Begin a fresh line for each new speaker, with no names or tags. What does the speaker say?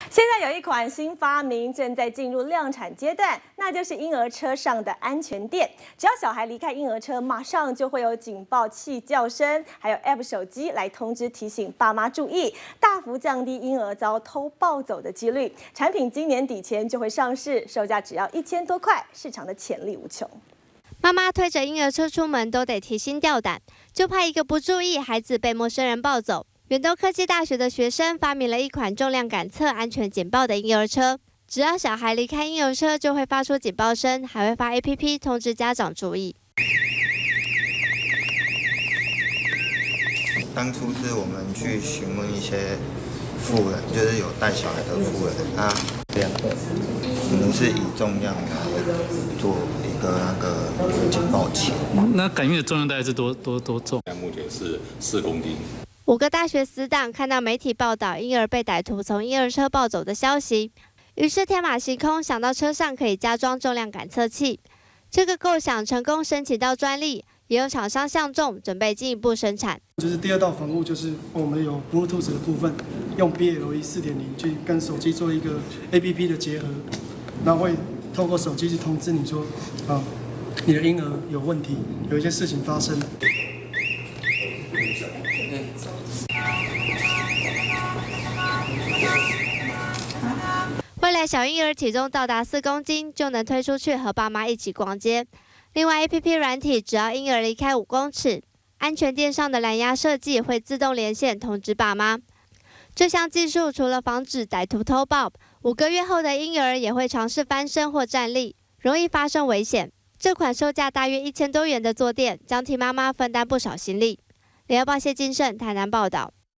现在有一款新发明正在进入量产阶段，那就是婴儿车上的安全垫。只要小孩离开婴儿车，马上就会有警报器叫声，还有 App 手机来通知提醒爸妈注意，大幅降低婴儿遭偷抱走的几率。产品今年底前就会上市，售价只要1000多块，市场的潜力无穷。
妈妈推着婴儿车出门都得提心吊胆，就怕一个不注意，孩子被陌生人抱走。远东科技大学的学生发明了一款重量感测、安全警报的婴儿车，只要小孩离开婴儿车，就会发出警报声，还会发 APP 通知家长注意。
当初是我们去询问一些妇人，就是有带小孩的妇人，我们是以重量来做一个警报器。
那感应的重量大概是多重？
目前是4公斤。
5个大学死党看到媒体报道婴儿被歹徒从婴儿车抱走的消息，于是天马行空，想到车上可以加装重量感测器。这个构想成功申请到专利，也有厂商相中，准备进一步生产。
就是第二道防护，就是我们有 Bluetooth 的部分，用 BLE 4.0去跟手机做一个 APP 的结合，然后会透过手机去通知你说，你的婴儿有问题，有一些事情发生。
未来小婴儿体重到达4公斤，就能推出去和爸妈一起逛街。另外 ，APP 软体只要婴儿离开5公尺，安全垫上的蓝牙设计会自动连线通知爸妈。这项技术除了防止歹徒偷抱，5个月后的婴儿也会尝试翻身或站立，容易发生危险。这款售价大约1000多元的坐垫，将替妈妈分担不少心力。联合报谢金盛台南报道。